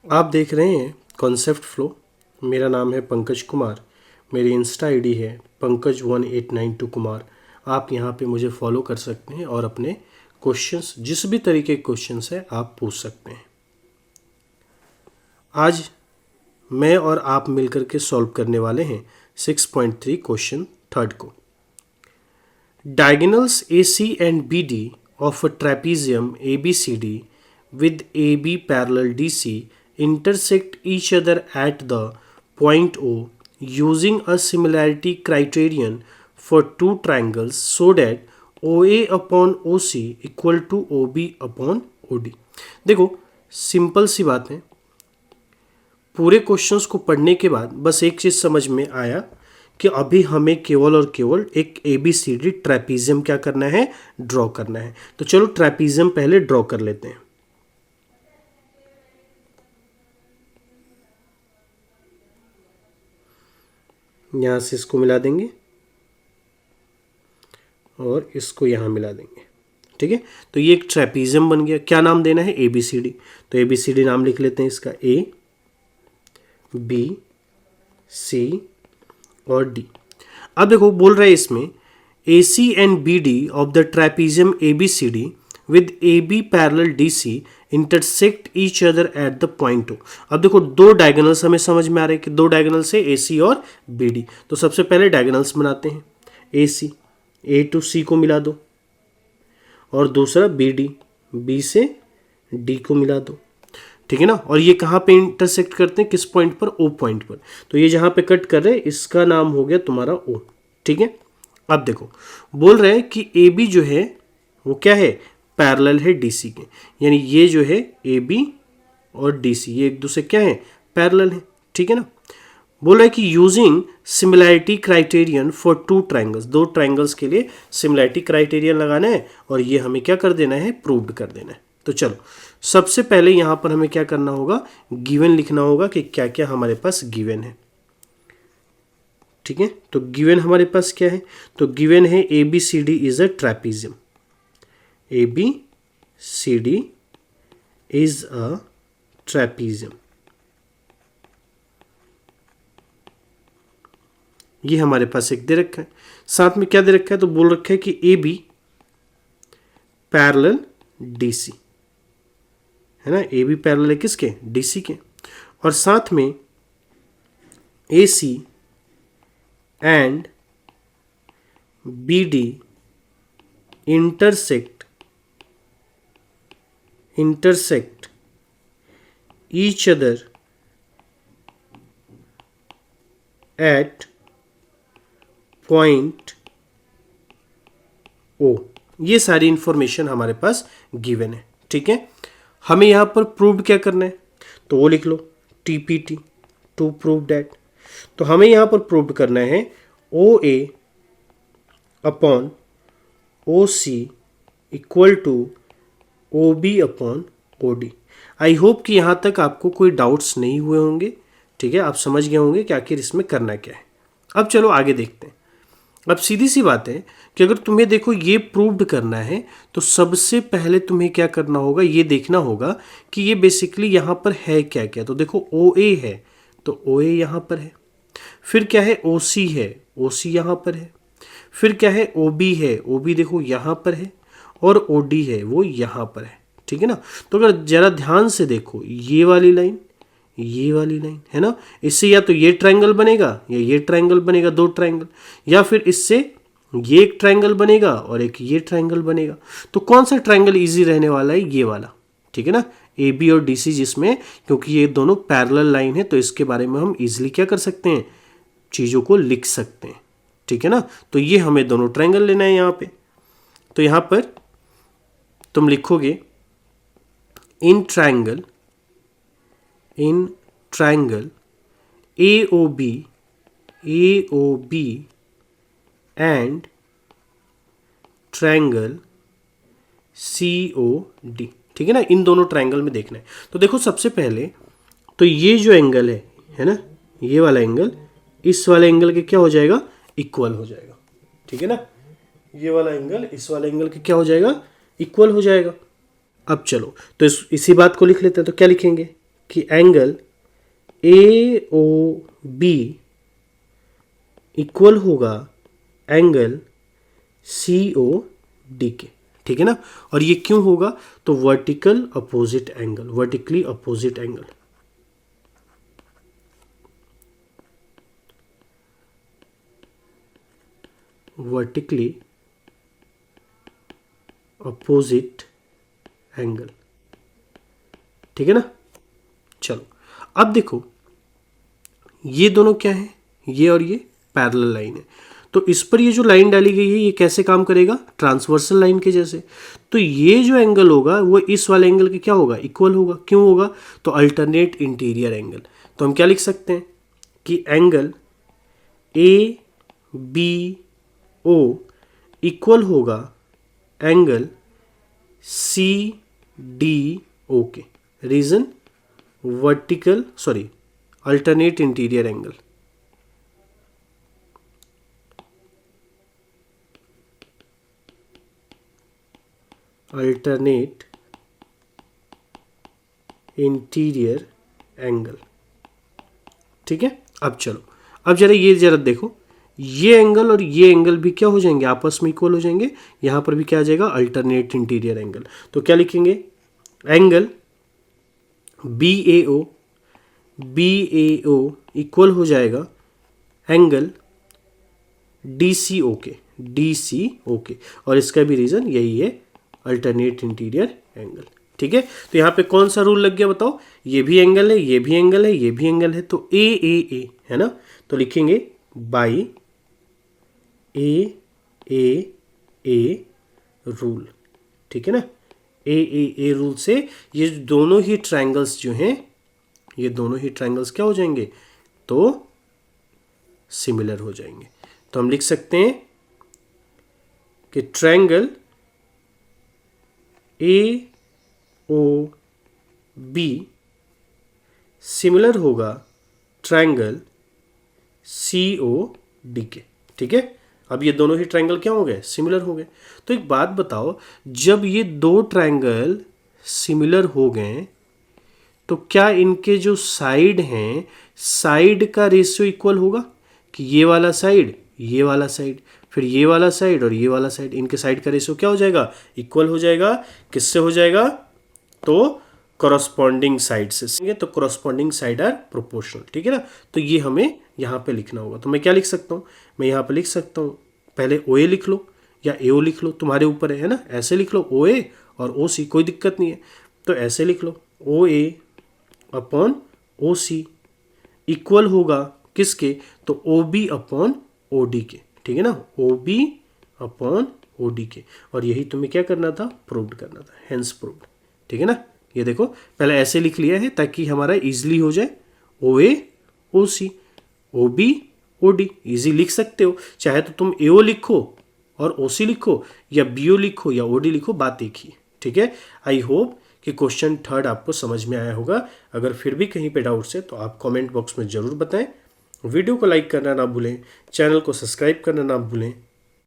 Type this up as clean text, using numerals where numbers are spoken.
आप देख रहे हैं कॉन्सेप्ट फ्लो। मेरा नाम है पंकज कुमार। मेरी इंस्टा आईडी है पंकज1892 कुमार। आप यहाँ पे मुझे फॉलो कर सकते हैं और अपने क्वेश्चंस, जिस भी तरीके के क्वेश्चंस है, आप पूछ सकते हैं। आज मैं और आप मिलकर के सॉल्व करने वाले हैं 6.3 क्वेश्चन थर्ड को। Diagonals AC and BD of a trapezium ABCD with AB parallel DC intersect each other at the point O using a similarity criterion for two triangles so that OA upon OC equal to OB upon OD। देखो, simple सी बात है। पूरे questions को पढ़ने के बाद बस एक चीज़ समझ में आया कि अभी हमें केवल और केवल एक ABCD ट्रेपीजियम क्या करना है, ड्रॉ करना है। तो चलो ट्रेपीजियम पहले ड्रॉ कर लेते हैं। यहाँ से इसको मिला देंगे और इसको यहाँ मिला देंगे। ठीक है, तो ये एक ट्रेपीजियम बन गया। क्या नाम देना है? ABCD। तो ABCD नाम लिख लेते हैं इसका, A B C और D। अब देखो, बोल रहा है इसमें AC and BD of the trapezium ABCD with AB parallel DC intersect each other at the point O। अब देखो, दो डायगोनल्स हमें समझ में आ रहे हैं कि दो डायगोनल्स है AC और BD। तो सबसे पहले डायगोनल्स बनाते हैं। AC A टू C को मिला दो और दूसरा BD B से D को मिला दो। ठीक है ना। और ये कहाँ पे इंटरसेक्ट करते हैं? किस पॉइंट पर? O पॉइंट पर। तो ये जहाँ पे कट कर रहे हैं इसका नाम हो गया तुम्हारा O। ठीक है। अब देखो, बोल रहे हैं कि AB जो है वो क्या है? पैरेलल है DC के। यानी ये जो है AB और DC ये एक दूसरे क्या है? पैरेलल है। ठीक है ना। बोल रहा है कि using similarity criterion for two triangles, दो ट्राइंगल्स के लिए सिमिलैरिटी क्राइटेरियन लगाना है और ये हमें क्या कर देना है? प्रूव्ड कर देना है। तो चलो, सबसे पहले यहां पर हमें क्या करना होगा? गिवन लिखना होगा कि क्या क्या हमारे पास गिवन है। ठीक है, तो गिवन हमारे पास क्या है? तो गिवन है ABCD is a trapezium. ABCD is a trapezium, ये हमारे पास एक दे रखा है। साथ में क्या दे रखा है? तो बोल रखा है कि AB पैरेलल DC है ना। AB पैरेलल है किसके? DC के। और साथ में AC and BD intersect each other at point O। ये सारी इंफॉर्मेशन हमारे पास गिवन है। ठीक है, हमें यहां पर प्रूव क्या करना है? तो वो लिख लो, TPT टू प्रूव दैट। तो हमें यहां पर प्रूव करना है OA upon OC equal to OB upon OD। I hope कि यहां तक आपको कोई डाउट्स नहीं हुए होंगे। ठीक है, आप समझ गए होंगे कि आखिर इसमें करना क्या है। अब चलो आगे देखते हैं। अब सीधी सी बात है कि अगर तुम्हें देखो ये प्रूव्ड करना है तो सबसे पहले तुम्हें क्या करना होगा? ये देखना होगा कि ये बेसिकली यहाँ पर है क्या क्या। तो देखो, OA है तो OA यहाँ पर है। फिर क्या है? OC है, OC यहाँ पर है। फिर क्या है? OB है, OB देखो यहाँ पर है। और OD है, वो यहाँ पर है। ठीक है ना। तो अगर जरा ध्यान से देखो, ये वाली लाइन, ये वाली लाइन है ना, इससे या तो ये ट्रायंगल बनेगा या ये ट्रायंगल बनेगा, दो ट्रायंगल, या फिर इससे ये एक ट्रायंगल बनेगा और एक ये ट्रायंगल बनेगा। तो कौन सा ट्रायंगल इजी रहने वाला है? ये वाला। ठीक है ना, AB और DC, जिसमें क्योंकि ये दोनों पैरेलल लाइन है तो इसके बारे में हम इजीली क्या कर सकते हैं? चीज़ों को लिख सकते हैं। ठीक है ना। तो ये हमें दोनों ट्रायंगल लेना है यहाँ पे। तो यहाँ पर तुम लिखोगे in triangle AOB and triangle COD। ठीक है ना, इन दोनों ट्रायंगल में देखना है। तो देखो, सबसे पहले तो ये जो एंगल है ना, ये वाला एंगल इस वाले एंगल के क्या हो जाएगा? इक्वल हो जाएगा। ठीक है ना, ये वाला एंगल इस वाले एंगल के क्या हो जाएगा? इक्वल हो जाएगा। अब चलो, तो इसी बात को लिख लेते हैं। तो क्या लिखेंगे? कि angle A O B equal होगा एंगल सी ओ डी के, ठीक है ना। और ये क्यों होगा, तो vertical opposite angle, vertically opposite angle, vertically opposite angle, ठीक है ना। चलो अब देखो ये दोनों क्या है, ये और ये पैरेलल लाइन है, तो इस पर ये जो लाइन डाली गई है ये कैसे काम करेगा, ट्रांसवर्सल लाइन के जैसे। तो ये जो एंगल होगा वो इस वाले एंगल के क्या होगा, इक्वल होगा। क्यों होगा, तो अल्टरनेट इंटीरियर एंगल। तो हम क्या लिख सकते हैं कि angle A B O equal होगा एंगल सी डी ओ के। Reason, vertical sorry alternate interior angle, alternate interior angle, ठीक है। अब चलो अब जरा ये जरा देखो, ये एंगल और ये एंगल भी क्या हो जाएंगे, आपस में इक्वल हो जाएंगे। यहां पर भी क्या आ जाएगा, अल्टरनेट इंटीरियर एंगल। तो क्या लिखेंगे, एंगल बी ए ओ इक्वल हो जाएगा एंगल डी सी ओ के। और इसका भी रीजन यही है, अल्टरनेट इंटीरियर एंगल, ठीक है। तो यहाँ पे कौन सा रूल लग गया बताओ, ये भी एंगल है, ये भी एंगल है, ये भी एंगल है, तो ए है ना। तो लिखेंगे बाई ए रूल, ठीक है ना। ए रूल से ये दोनों ही ट्रायंगल्स जो हैं, ये दोनों ही ट्रायंगल्स क्या हो जाएंगे, तो सिमिलर हो जाएंगे। तो हम लिख सकते हैं कि triangle A O B similar होगा ट्रायंगल सी ओ डी के, ठीक है। अब ये दोनों ही ट्रायंगल क्या हो गए, सिमिलर हो गए। तो एक बात बताओ, जब ये दो ट्रायंगल सिमिलर हो गए तो क्या इनके जो साइड हैं, साइड का रेशियो इक्वल होगा, कि ये वाला साइड, ये वाला साइड, फिर ये वाला साइड और ये वाला साइड, इनके साइड का रेशियो क्या हो जाएगा, इक्वल हो जाएगा। किससे हो जाएगा, तो कॉरस्पॉन्डिंग साइड से, तो कॉरस्पॉन्डिंग साइड आर प्रोपोर्शनल, ठीक है ना। तो ये हमें यहाँ पे लिखना होगा। तो मैं क्या लिख सकता हूँ, मैं यहाँ पे लिख सकता हूँ, पहले ओ ए लिख लो या ए ओ लिख लो, तुम्हारे ऊपर है ना। ऐसे लिख लो ओ ए और ओ सी, कोई दिक्कत नहीं है। तो ऐसे लिख लो ओ ए अपॉन ओ सी इक्वल होगा किसके, तो O B upon O D के, ठीक है ना। O B upon O D के। और यही तुम्हें क्या करना था, प्रूव करना था, हेंस प्रूव्ड, ठीक है ना। ये देखो पहले ऐसे लिख लिया है ताकि हमारा इजीली हो जाए, O A O C O B O D, easy लिख सकते हो। चाहे तो तुम ए ओ लिखो और ओ सी लिखो, या बी ओ लिखो या ओ डी लिखो, बात एक ही, ठीक है। आई होप कि क्वेश्चन थर्ड आपको समझ में आया होगा। अगर फिर भी कहीं पे डाउट्स है तो आप कमेंट बॉक्स में ज़रूर बताएं। वीडियो को लाइक करना ना भूलें, चैनल को सब्सक्राइब करना ना भूलें।